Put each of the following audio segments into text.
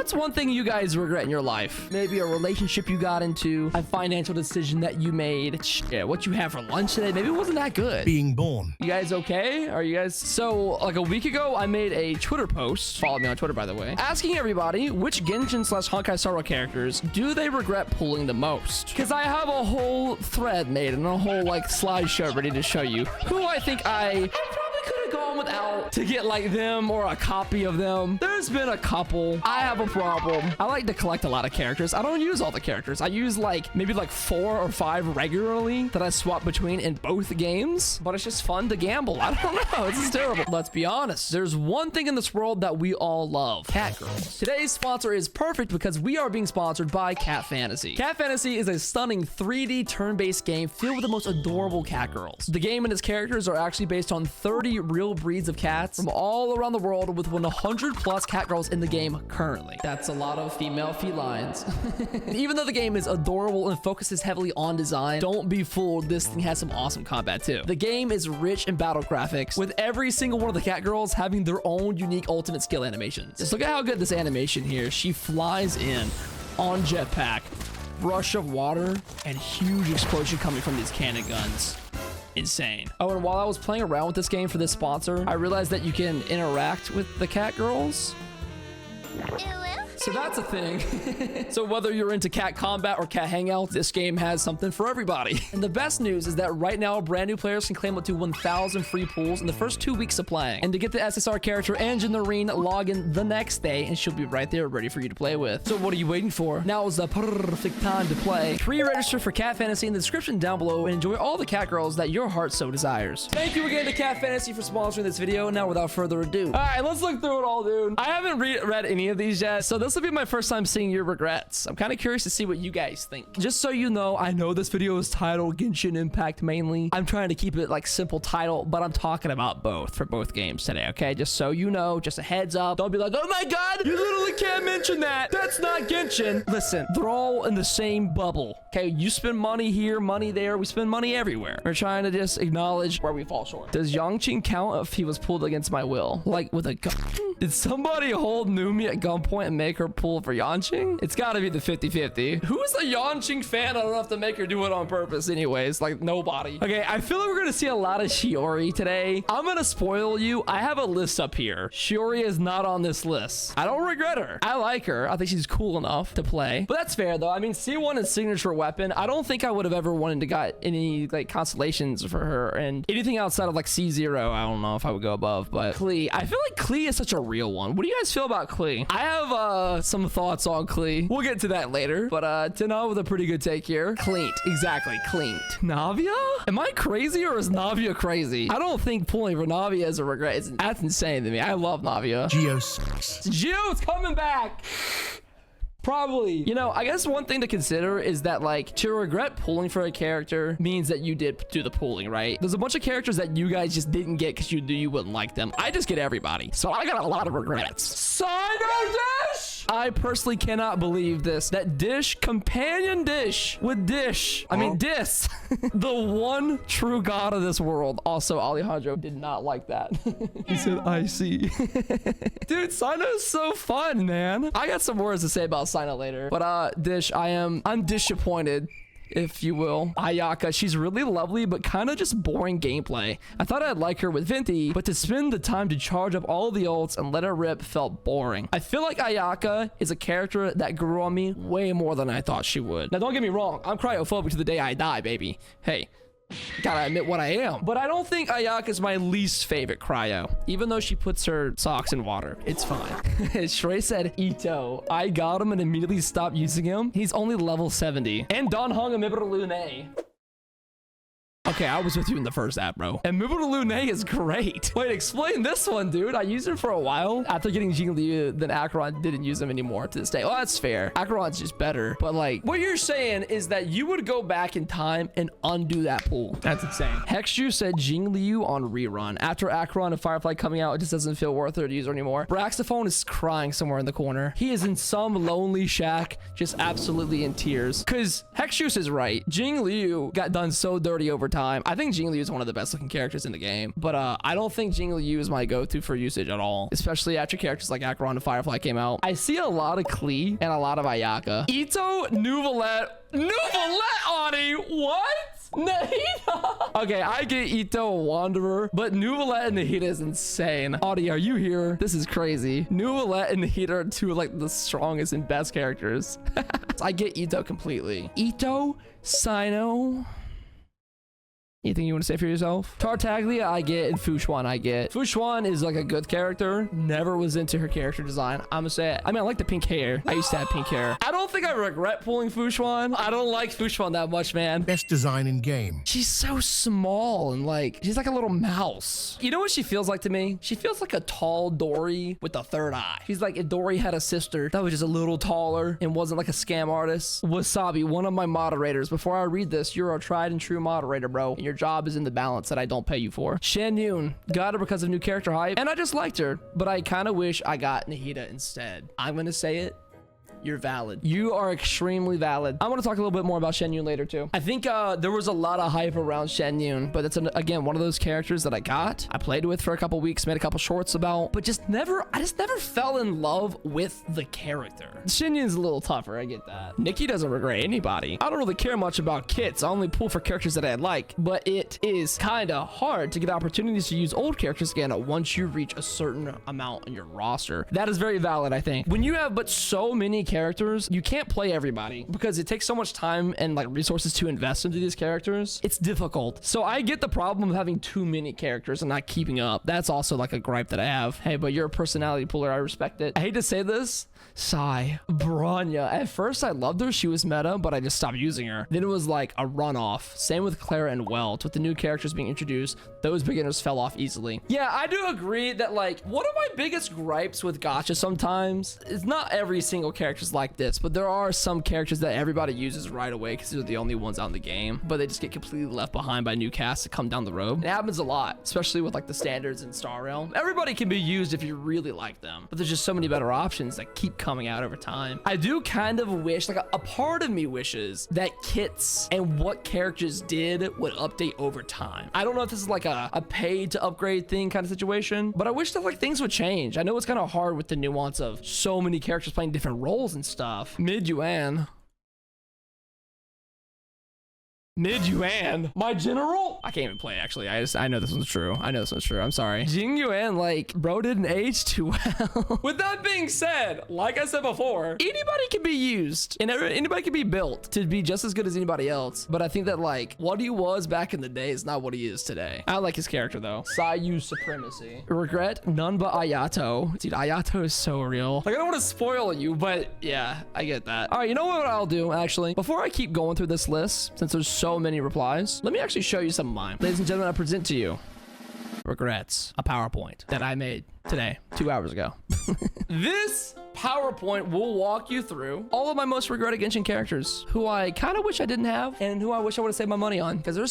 What's one thing you guys regret in your life? Maybe a relationship you got into, a financial decision that you made. Yeah, what you had for lunch today, maybe it wasn't that good. Being born. You guys okay? Are you guys... So, like a week ago, I made a Twitter post, follow me on Twitter, by the way, asking everybody which Genshin/Honkai Star Rail characters do they regret pulling the most? Because I have a whole thread made and a whole, like, slideshow ready to show you who I think I probably could have gone without to get, like, them or a copy of them. There's been a couple. I have a problem. I like to collect a lot of characters. I don't use all the characters. I use, like, maybe, like, 4 or 5 regularly that I swap between in both games, but it's just fun to gamble. I don't know. This is terrible. Let's be honest. There's one thing in this world that we all love. Cat girls. Today's sponsor is perfect because we are being sponsored by Cat Fantasy. Cat Fantasy is a stunning 3D turn-based game filled with the most adorable cat girls. The game and its characters are actually based on 30 real breeds of cats from all around the world with 100 plus cat girls in the game currently. That's a lot of female felines. Even though the game is adorable and focuses heavily on design, don't be fooled. This thing has some awesome combat too. The game is rich in battle graphics, with every single one of the cat girls having their own unique ultimate skill animations. Just look at how good this animation here. She flies in on jetpack, rush of water, and huge explosion coming from these cannon guns. Insane. Oh, and while I was playing around with this game for this sponsor, I realized that you can interact with the cat girls. So that's a thing. So whether you're into cat combat or cat hangouts, this game has something for everybody. And the best news is that right now, brand new players can claim up to 1,000 free pulls in the first 2 weeks of playing. And to get the SSR character and Janarine, log in the next day and she'll be right there ready for you to play with. So what are you waiting for? Now is the perfect time to play. Pre-register for Cat Fantasy in the description down below and enjoy all the cat girls that your heart so desires. Thank you again to Cat Fantasy for sponsoring this video. Now without further ado, all right, let's look through it all, dude. I haven't read any of these yet, so this will be my first time seeing your regrets. I'm kind of curious to see what you guys think. Just so you know, I know this video is titled Genshin Impact mainly. I'm trying to keep it like simple title, but I'm talking about both for both games today, okay? Just so you know, just a heads up. Don't be like, oh my god, you literally can't mention that. That's not Genshin. Listen, they're all in the same bubble, okay? You spend money here, money there. We spend money everywhere. We're trying to just acknowledge where we fall short. Does Yangqing count if he was pulled against my will? Like with a gun? Did somebody hold Numi at gunpoint and make her pull for Yangqing? It's gotta be the 50-50. Who's a Yangqing fan enough to make her do it on purpose anyways? Like nobody. Okay, I feel like we're gonna see a lot of Shiori today. I'm gonna spoil you. I have a list up here. Shiori is not on this list. I don't regret her. I like her. I think she's cool enough to play. But that's fair though. I mean, C1 is signature weapon. I don't think I would have ever wanted to got any like constellations for her, and anything outside of like C0, I don't know if I would go above. But Klee, I feel like Klee is such a real one. What do you guys feel about Klee? I have some thoughts on Klee. We'll get to that later. But Tana with a pretty good take here. Cleant. Exactly. Cleant. Navia? Am I crazy or is Navia crazy? I don't think pulling for Navia is a regret. That's insane to me. I love Navia. Geo sucks. Geo's coming back. Probably. You know, I guess one thing to consider is that, like, to regret pulling for a character means that you did do the pulling, right? There's a bunch of characters that you guys just didn't get because you knew you wouldn't like them. I just get everybody. So I got a lot of regrets. Sino Dish! I personally cannot believe this. That Dish, companion Dish with Dish. I mean, Dis. The one true god of this world. Also, Alejandro did not like that. He said, I see. Dude, Sino's so fun, man. I got some words to say about Sino later. But Dish, I'm disappointed, if you will. Ayaka, she's really lovely, but kind of just boring gameplay. I thought I'd like her with Venti, but to spend the time to charge up all the ults and let her rip felt boring. I feel like Ayaka is a character that grew on me way more than I thought she would. Now, don't get me wrong. I'm cryophobic to the day I die, baby. Hey. Gotta admit what I am. But I don't think Ayaka is my least favorite cryo, even though she puts her socks in water. It's fine. Shrey said, Ito. I got him and immediately stopped using him. He's only level 70. And Don Hong and Mibra Lune. Okay, I was with you in the first app, bro. And Mibra Lune is great. Wait, explain this one, dude. I used him for a while. After getting Jingliu, then Acheron didn't use him anymore to this day. Well, that's fair. Acheron's just better. But like, what you're saying is that you would go back in time and undo that pool. That's insane. Hexju said Jingliu on rerun. After Acheron and Firefly coming out, it just doesn't feel worth it to use her anymore. Braxophone is crying somewhere in the corner. He is in some lonely shack, just absolutely in tears. Because Hexju is right. Jingliu got done so dirty over time. time. I think Jingliu is one of the best looking characters in the game, but I don't think Jingliu is my go-to for usage at all, especially after characters like Acheron and Firefly came out. I see a lot of Klee and a lot of Ayaka. Ito, Nuvolette, Ani, what? Nahida. Okay, I get Ito, Wanderer, but Nuvolette and Nahida is insane. Audie, are you here? This is crazy. Nuvolette and Nahida are two of like the strongest and best characters. I get Ito completely. Ito, Sino. Anything you want to say for yourself? Tartaglia, I get, and Fushuan, I get. Fushuan is like a good character. Never was into her character design. I'm gonna say it. I mean, I like the pink hair. I used to have pink hair. I don't think I regret pulling Fushuan. I don't like Fushuan that much, man. Best design in game. She's so small and like, she's like a little mouse. You know what she feels like to me? She feels like a tall Dory with a third eye. She's like if Dory had a sister that was just a little taller and wasn't like a scam artist. Wasabi, one of my moderators. Before I read this, you're a tried and true moderator, bro. And your job is in the balance that I don't pay you for. Shan Yun, got her because of new character hype, and I just liked her, but I kind of wish I got Nahida instead. I'm gonna say it. You're valid. You are extremely valid. I want to talk a little bit more about Shen Yun later too. I think there was a lot of hype around Shen Yun, but it's again one of those characters that I played with for a couple weeks, made a couple shorts about, but I just never fell in love with the character. Shen Yun's a little tougher, I get that. Nikki doesn't regret anybody. I don't really care much about kits. I only pull for characters that I like, but it is kind of hard to get opportunities to use old characters again once you reach a certain amount in your roster. That is very valid, I think. When you have but so many characters, you can't play everybody because it takes so much time and like resources to invest into these characters. It's difficult. So I get the problem of having too many characters and not keeping up. That's also like a gripe that I have. Hey, but you're a personality puller. I respect it. I hate to say this. Sigh. Bronya. At first I loved her. She was meta, but I just stopped using her. Then it was like a runoff. Same with Clara and Welt. With the new characters being introduced, those beginners fell off easily. Yeah, I do agree that like one of my biggest gripes with Gacha sometimes is not every single character is like this, but there are some characters that everybody uses right away because they're the only ones out in the game, but they just get completely left behind by new casts that come down the road. It happens a lot, especially with like the standards in Star Realm. Everybody can be used if you really like them, but there's just so many better options that keep coming out over time. I do kind of wish, like a part of me wishes that kits and what characters did would update over time. I don't know if this is like a paid to upgrade thing kind of situation, but I wish that like things would change. I know it's kind of hard with the nuance of so many characters playing different roles and stuff. Mid-Yuan. My general? I can't even play, actually. I know this one's true. I'm sorry. Jing Yuan, like, bro didn't age too well. With that being said, like I said before, anybody can be used and anybody can be built to be just as good as anybody else. But I think that, like, what he was back in the day is not what he is today. I like his character, though. Sayu Supremacy. Regret? None but Ayato. Dude, Ayato is so real. Like, I don't want to spoil you, but yeah, I get that. All right, you know what I'll do, actually? Before I keep going through this list, since there's so many replies, let me actually show you some of mine. Ladies and gentlemen, I present to you Regrets, a PowerPoint that I made today, 2 hours ago. This PowerPoint will walk you through all of my most regretted Genshin characters who I kind of wish I didn't have and who I wish I would have saved my money on, because there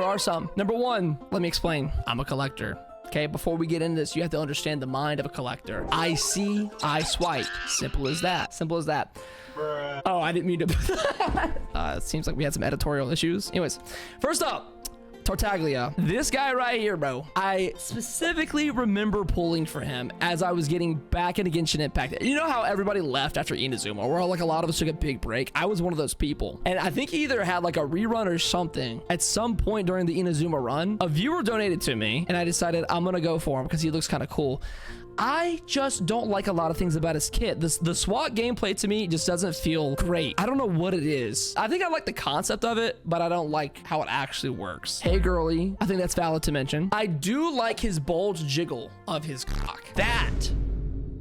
are some. Number one, let me explain. I'm a collector. Okay, before we get into this, you have to understand the mind of a collector. I see, I swipe. Simple as that. Simple as that. Oh, I didn't mean to. It seems like we had some editorial issues. Anyways, first up, Tartaglia. This guy right here, bro. I specifically remember pulling for him as I was getting back into Genshin Impact. You know how everybody left after Inazuma, where like a lot of us took a big break? I was one of those people. And I think he either had like a rerun or something. At some point during the Inazuma run, a viewer donated to me, and I decided I'm gonna go for him because he looks kind of cool. I just don't like a lot of things about his kit. The SWAT gameplay to me just doesn't feel great. I don't know what it is. I think I like the concept of it, but I don't like how it actually works. Hey, girly. I think that's valid to mention. I do like his bulge jiggle of his cock. That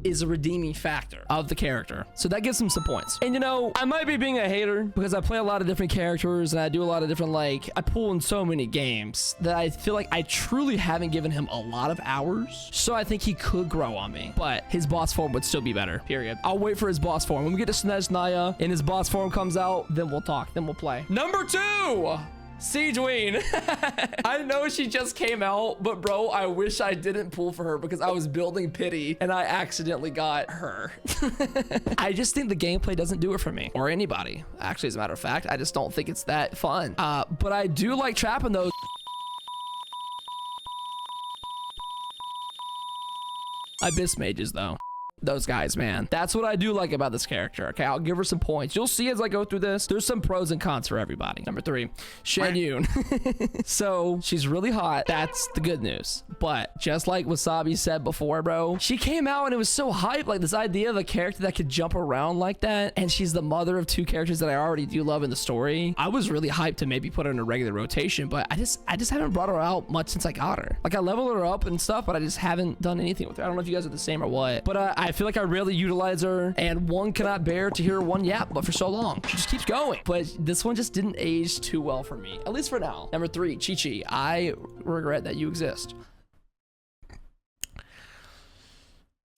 is a redeeming factor of the character. So that gives him some points. And you know, I might be being a hater because I play a lot of different characters and I do a lot of different, like, I pull in so many games that I feel like I truly haven't given him a lot of hours. So I think he could grow on me, but his boss form would still be better, period. I'll wait for his boss form. When we get to Snezhnaya and his boss form comes out, then we'll talk, then we'll play. Number two, Siegeween. I know she just came out, but bro, I wish I didn't pull for her because I was building pity and I accidentally got her. I just think the gameplay doesn't do it for me or anybody. Actually, as a matter of fact, I just don't think it's that fun. But I do like trapping those. Abyss mages though. Those guys, man. That's what I do like about this character. Okay, I'll give her some points. You'll see as I go through this, there's some pros and cons for everybody. Number 3, Shen Yun. So she's really hot. That's the good news. But just like Wasabi said before, bro, she came out and it was so hype. Like this idea of a character that could jump around like that. And she's the mother of 2 characters that I already do love in the story. I was really hyped to maybe put her in a regular rotation, but I just haven't brought her out much since I got her. Like I leveled her up and stuff, but I just haven't done anything with her. I don't know if you guys are the same or what, but I feel like I rarely utilize her, and one cannot bear to hear one yap, but for so long. She just keeps going. But this one just didn't age too well for me, at least for now. Number 3, Chi-Chi. I regret that you exist.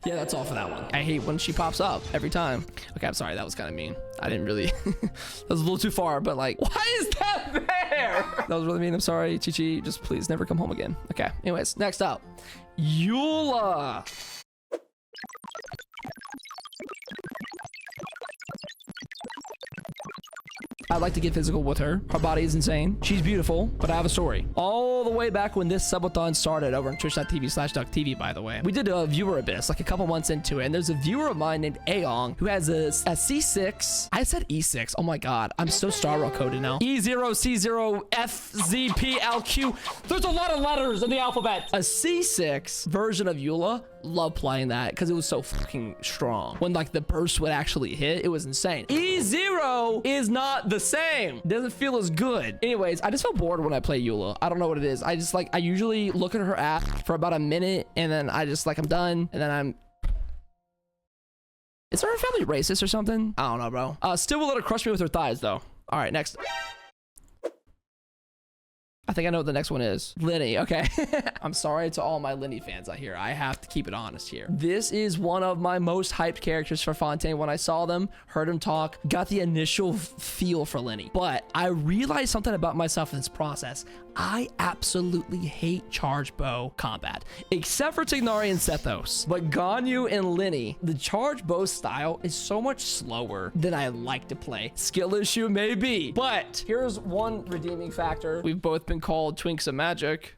Yeah, that's all for that one. I hate when she pops up every time. Okay, I'm sorry. That was kind of mean. I didn't really... that was a little too far, but like, why is that there? That was really mean. I'm sorry, Chi-Chi. Just please never come home again. Okay, anyways, next up. Eula. I'd like to get physical with her. Her body is insane. She's beautiful, but I have a story. All the way back when this subathon started over on twitch.tv/ducktv, by the way. We did a viewer abyss like a couple months into it, and there's a viewer of mine named Aong who has a C6. I said E6. Oh my God. I'm so Star Rail coded now. E0C0FZPLQ. There's a lot of letters in the alphabet. A C6 version of Eula. Love playing that because it was so fucking strong. When like the burst would actually hit, it was insane. E0 is not the same. It doesn't feel as good. Anyways, I just feel bored when I play Eula. I don't know what it is. I just like, I usually look at her app for about a minute and then I just like, I'm done. And then I'm... Is her family racist or something? I don't know, bro. Still will let her crush me with her thighs though. All right, next. I think I know what the next one is. Lenny, okay. I'm sorry to all my Lenny fans out here. I have to keep it honest here. This is one of my most hyped characters for Fontaine. When I saw them, heard him talk, got the initial feel for Lenny. But I realized something about myself in this process. I absolutely hate charge bow combat, except for Tignari and Sethos. But Ganyu and Lenny, the charge bow style is so much slower than I like to play. Skill issue maybe, but here's one redeeming factor. We've both been called Twinks of Magic.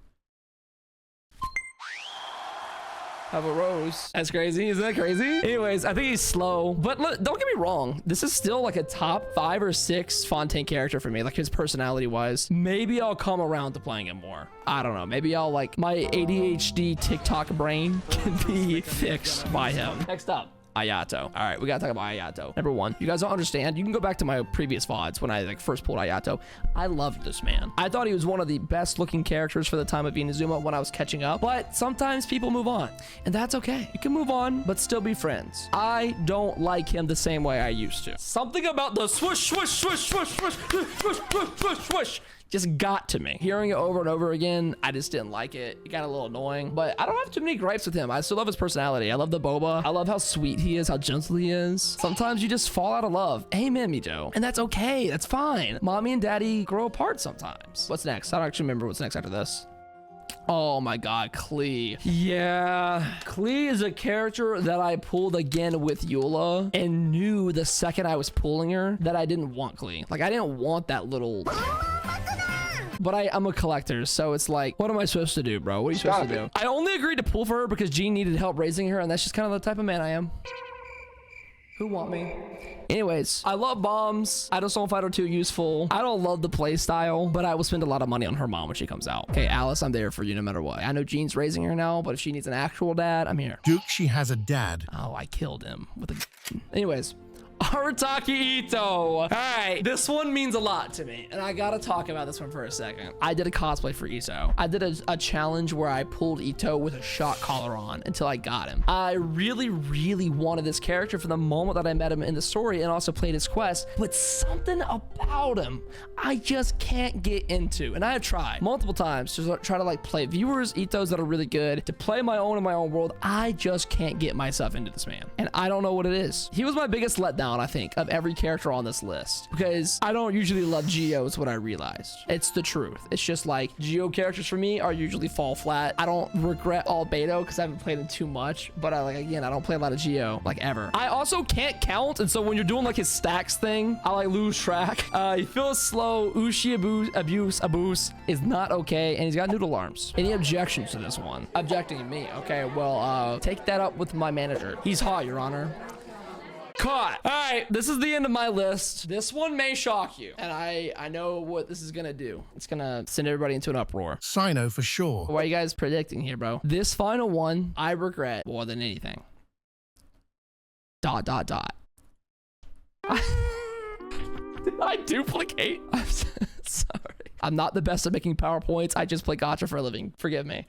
Have a rose. That's crazy. Isn't that crazy? Anyways, I think he's slow, but look, don't get me wrong. This is still like a top 5 or 6 Fontaine character for me, like his personality wise. Maybe I'll come around to playing him more. I don't know. Maybe I'll like my ADHD TikTok brain can be fixed by him. Next up. Ayato. All right, we gotta talk about Ayato. Number 1, you guys don't understand. You can go back to my previous VODs when I like first pulled Ayato. I loved this man. I thought he was one of the best looking characters for the time of Inazuma when I was catching up, but sometimes people move on and that's okay. You can move on, but still be friends. I don't like him the same way I used to. Something about the swoosh, swoosh, swoosh, swoosh, swoosh, swoosh, swoosh, swoosh, swoosh just got to me. Hearing it over and over again, I just didn't like it. It got a little annoying, but I don't have too many gripes with him. I still love his personality. I love the boba. I love how sweet he is, how gentle he is. Sometimes you just fall out of love. Amen, Mijo. And that's okay. That's fine. Mommy and daddy grow apart sometimes. What's next? I don't actually remember what's next after this. Oh my God, Klee. Yeah, Klee is a character that I pulled again with Eula and knew the second I was pulling her that I didn't want Klee. Like I didn't want that little... But I'm a collector, so it's like, what am I supposed to do, bro? What are you supposed to do? I only agreed to pull for her because Jean needed help raising her, and that's just kind of the type of man I am. Who want me? Anyways, I love bombs. I just don't find her too useful. I don't love the play style, but I will spend a lot of money on her mom when she comes out. Okay, Alice, I'm there for you no matter what. I know Jean's raising her now, but if she needs an actual dad, I'm here. Duke, she has a dad. Oh, I killed him with a... Anyways. Arataki Ito. All right, this one means a lot to me, and I gotta talk about this one for a second. I did a cosplay for Ito. I did a challenge where I pulled Ito with a shock collar on until I got him. I really, really wanted this character from the moment that I met him in the story and also played his quest, but something about him I just can't get into, and I have tried multiple times to try to like play viewers, Itos that are really good, to play my own in my own world. I just can't get myself into this man, and I don't know what it is. He was my biggest letdown, I I think, of every character on this list, because I don't usually love Geo is what I realized. It's the truth. It's just like Geo characters for me are usually fall flat. I don't regret Albedo because I haven't played it too much, but again, I don't play a lot of Geo like ever. I also can't count, and so when you're doing like his stacks thing, I like lose track. He feels slow. Ushi abuse is not okay, and he's got noodle arms. Any objections to this one? Objecting me. Okay, well, take that up with my manager. He's hot, Your Honor. Caught. All right, this is the end of my list. This one may shock you, and I know what this is gonna do. It's gonna send everybody into an uproar. Sino for sure. What are you guys predicting here, bro? This final one, I regret more than anything. ... Did I duplicate? I'm sorry. I'm not the best at making PowerPoints. I just play Gacha for a living. Forgive me.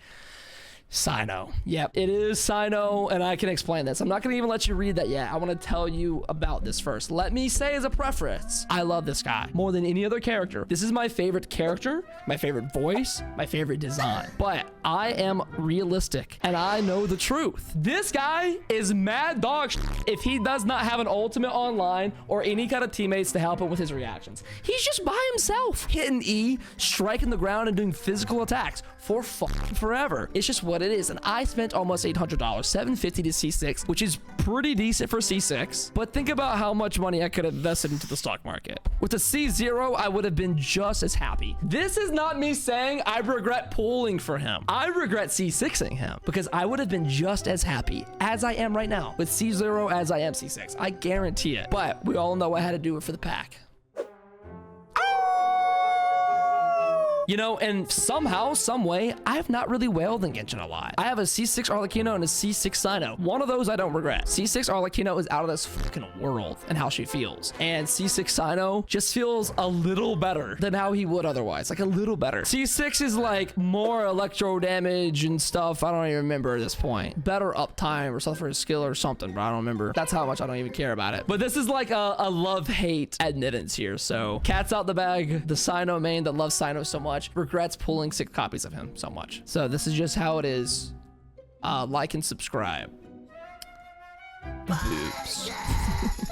Sino. Yep, it is Sino, and I can explain this. I'm not gonna even let you read that yet. I want to tell you about this first. Let me say as a preference, I love this guy more than any other character. This is my favorite character, my favorite voice, my favorite design. But I am realistic, and I know the truth. This guy is mad dog shit if he does not have an ultimate online or any kind of teammates to help him with his reactions. He's just by himself, hitting E, striking the ground, and doing physical attacks for forever. It's just what it is. And I spent almost $800, $750 to C6, which is pretty decent for C6. But think about how much money I could have invested into the stock market. With a C0, I would have been just as happy. This is not me saying I regret pulling for him. I regret C6ing him because I would have been just as happy as I am right now with C0 as I am C6. I guarantee it. But we all know I had to do it for the pack. You know, and somehow, some way, I have not really wailed in Genshin a lot. I have a C6 Arlecchino and a C6 Sino. One of those I don't regret. C6 Arlecchino is out of this fucking world and how she feels. And C6 Sino just feels a little better than how he would otherwise. Like a little better. C6 is like more electro damage and stuff. I don't even remember at this point. Better uptime or something for his skill or something, but I don't remember. That's how much I don't even care about it. But this is like a love-hate admittance here. So cat's out the bag. The Sino main that loves Sino so much regrets pulling 6 copies of him so much. So this is just how it is. Like and subscribe. Oops.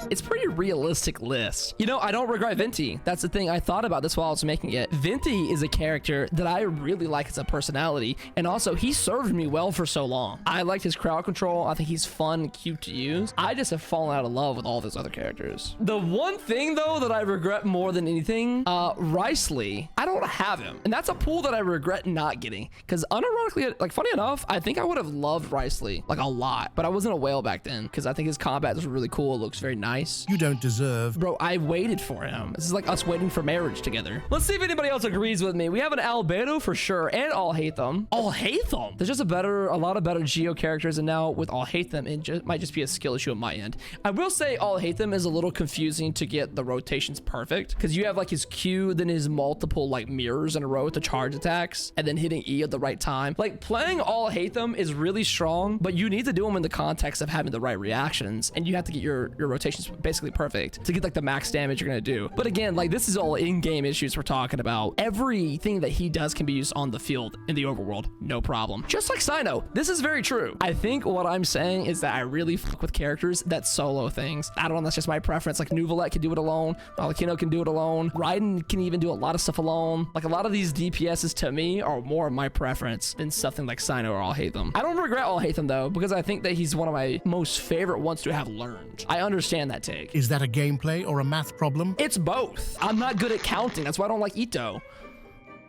It's pretty realistic list. You know, I don't regret Venti. That's the thing. I thought about this while I was making it. Venti is a character that I really like as a personality, and also he served me well for so long. I liked his crowd control. I think he's fun and cute to use. I just have fallen out of love with all those other characters. The one thing though that I regret more than anything, Ricely, I don't have him, and that's a pool that I regret not getting, because unironically, like funny enough, I think I would have loved Ricely like a lot, but I wasn't a whale back then because I think his combat is really cool. It looks very nice. You don't deserve. Bro, I waited for him. This is like us waiting for marriage together. Let's see if anybody else agrees with me. We have an Albedo for sure, and Alhaitham. Alhaitham? There's just a lot of better Geo characters, and now with Alhaitham, it might just be a skill issue on my end. I will say Alhaitham is a little confusing to get the rotations perfect, because you have like his Q, then his multiple like mirrors in a row to charge attacks, and then hitting E at the right time. Like playing Alhaitham is really strong, but you need to do them in the context of having the right reactions, and you have to get your rotations basically perfect to get like the max damage you're gonna do. But again, like this is all in-game issues we're talking about. Everything that he does can be used on the field in the overworld, no problem. Just like Sino, this is very true. I think what I'm saying is that I really fuck with characters that solo things. I don't know, that's just my preference. Like Nuvolet can do it alone, Arlecchino can do it alone, Raiden can even do a lot of stuff alone. Like a lot of these DPSs to me are more of my preference than something like Sino or Alhaitham. I don't regret Alhaitham though, because I think that he's one of my most favorite ones to have learned. I understand that take. Is that a gameplay or a math problem? It's both. I'm not good at counting. That's why I don't like Ito.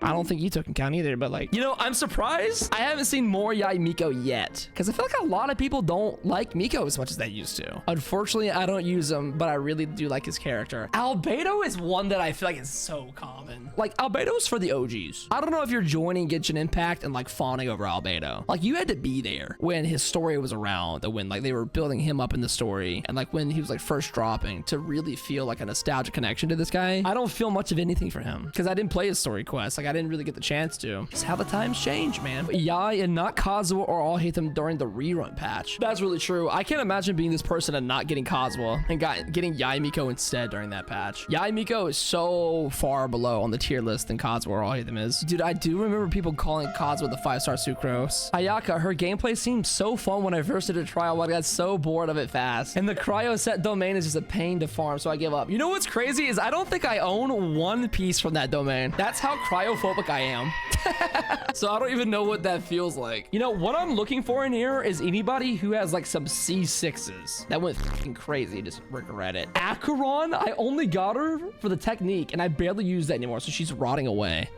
I don't think Ito can count either, but like, you know, I'm surprised I haven't seen more Yai Miko yet, because I feel like a lot of people don't like Miko as much as they used to. Unfortunately, I don't use him, but I really do like his character. Albedo is one that I feel like is so common. Like, Albedo is for the OGs. I don't know if you're joining Genshin Impact and like fawning over Albedo. Like, you had to be there when his story was around, and when like they were building him up in the story, and like when he was like first dropping, to really feel like a nostalgic connection to this guy. I don't feel much of anything for him because I didn't play his story quest. Like, I didn't really get the chance to. It's how the times change, man. Yai and not Kazuha or all hate them during the rerun patch. That's really true. I can't imagine being this person and not getting Kazuha and getting Yai Miko instead during that patch. Yai Miko is so far below on the tier list than Kazuha or all hate them is. Dude, I do remember people calling Kazuha the 5-star Sucrose. Ayaka, her gameplay seemed so fun when I first did a trial, but I got so bored of it fast. And the cryo set domain is just a pain to farm, so I give up. You know what's crazy is I don't think I own one piece from that domain. That's how cryophobic I am. So I don't even know what that feels like. You know, what I'm looking for in here is anybody who has like some C6s. That went fucking crazy, just regret it. Acheron, I only got her for the technique and I barely use that anymore, so she's rotting away.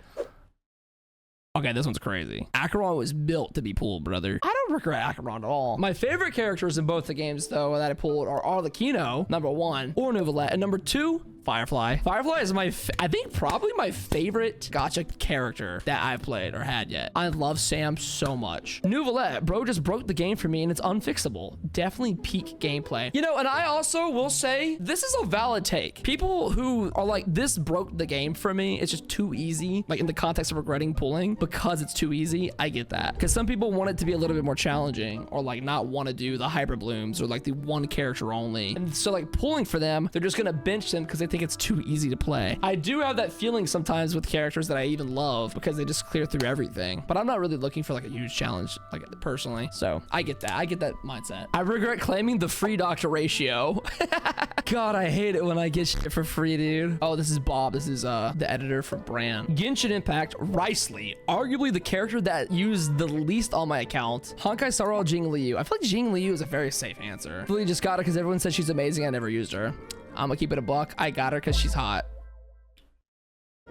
Okay, this one's crazy. Acheron was built to be pulled, brother. I don't regret Acheron at all. My favorite characters in both the games, though, that I pulled are Arlecchino, number 1, or Neuvillette, and number 2, Firefly. Firefly is I think probably my favorite gacha character that I've played or had yet. I love Sam so much. Neuvillette, bro, just broke the game for me and it's unfixable. Definitely peak gameplay. You know, and I also will say this is a valid take. People who are like, this broke the game for me, it's just too easy, like in the context of regretting pulling because it's too easy. I get that. Because some people want it to be a little bit more challenging or like not want to do the hyper blooms or like the one character only. And so like pulling for them, they're just going to bench them because they think it's too easy to play. I do have that feeling sometimes with characters that I even love because they just clear through everything, but I'm not really looking for like a huge challenge, like personally. So I get that. I get that mindset. I regret claiming the free doctor ratio. God, I hate it when I get shit for free, dude. Oh, this is Bob. This is the editor for Brand. Genshin Impact, Ricely, arguably the character that used the least on my account. Honkai Star Rail Jing Liu. I feel like Jing Liu is a very safe answer. Really just got her because everyone said she's amazing. I never used her. I'm gonna keep it a buck. I got her because she's hot.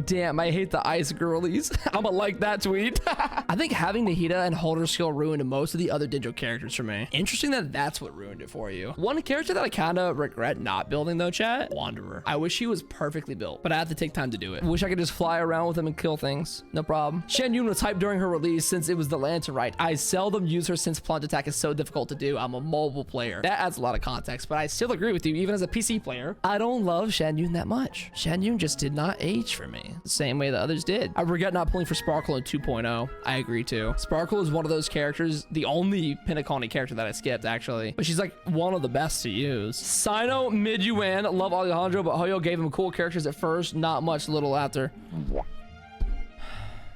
Damn, I hate the ice girlies. I'm gonna like that tweet. I think having Nahida and Holder skill ruined most of the other Dinjo characters for me. Interesting that that's what ruined it for you. One character that I kind of regret not building though, chat, Wanderer. I wish he was perfectly built, but I had to take time to do it. Wish I could just fly around with him and kill things. No problem. Shen Yun was hyped during her release since it was the Lantern Rite. I seldom use her since plunge attack is so difficult to do. I'm a mobile player. That adds a lot of context, but I still agree with you. Even as a PC player, I don't love Shen Yun that much. Shen Yun just did not age for me the same way that others did. I regret not pulling for Sparkle in 2.0. I agree too. Sparkle is one of those characters, the only Pinaconi character that I skipped actually, but she's like one of the best to use. Sino Mid-Yuan, love Alejandro, but Hoyo gave him cool characters at first, not much little after.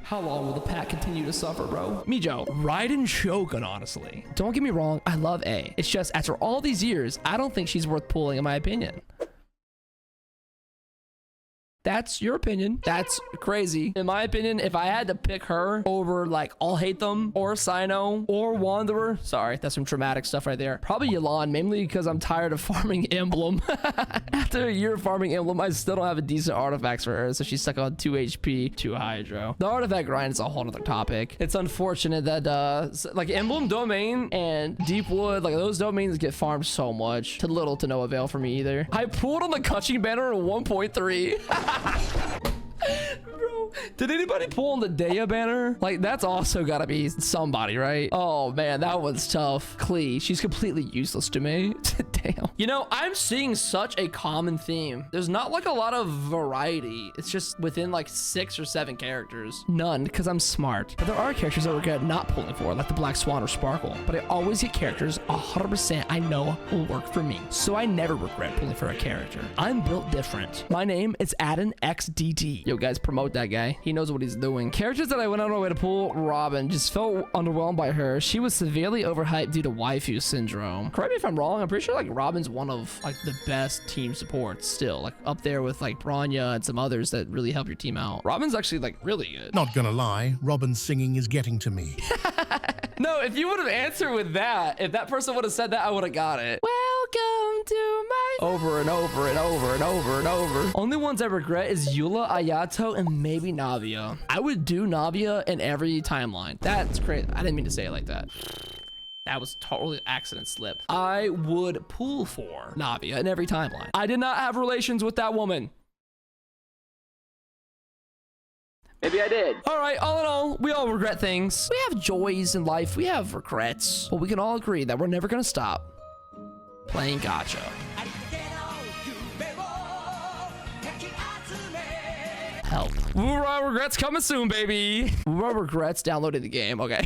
How long will the pack continue to suffer, bro? Mijo, Raiden Shogun, honestly. Don't get me wrong, I love A. It's just after all these years, I don't think she's worth pulling in my opinion. That's your opinion. That's crazy. In my opinion, if I had to pick her over like I'll Hate Them or Sino or Wanderer, sorry, that's some traumatic stuff right there. Probably Yelan, mainly because I'm tired of farming Emblem. After a year of farming Emblem, I still don't have a decent artifacts for her, so she's stuck on 2 HP, 2 Hydro. The artifact grind is a whole other topic. It's unfortunate that like Emblem Domain and Deepwood, like those domains get farmed so much to little to no avail for me either. I pulled on the Cutscene banner in 1.3. Bro, did anybody pull on the Daya banner? Like, that's also gotta be somebody, right? Oh man, that one's tough. Klee, she's completely useless to me. Damn. You know, I'm seeing such a common theme. There's not like a lot of variety. It's just within like 6 or 7 characters. None, because I'm smart. But there are characters I regret not pulling for, like the Black Swan or Sparkle. But I always get characters 100% I know will work for me. So I never regret pulling for a character. I'm built different. My name is Adden XDD. Yo, guys, promote that guy. He knows what he's doing. Characters that I went out of my way to pull, Robin. Just felt underwhelmed by her. She was severely overhyped due to waifu syndrome. Correct me if I'm wrong. I'm pretty sure like Robin's one of like the best team supports still. Like up there with like Bronya and some others that really help your team out. Robin's actually like really good. Not gonna lie, Robin's singing is getting to me. No, if you would have answered with that, if that person would have said that, I would have got it. Welcome to my... Over and over and over and over and over. Only ones I regret is Eula, Ayato, and maybe Navia. I would do Navia in every timeline. That's crazy. I didn't mean to say it like that. That was totally accident slip. I would pull for Navia in every timeline. I did not have relations with that woman. Maybe I did. All right, all in all, we all regret things. We have joys in life. We have regrets. But we can all agree that we're never going to stop playing Gacha. help. Woo Raw Regrets coming soon, baby. Woo Raw Regrets downloading the game. Okay.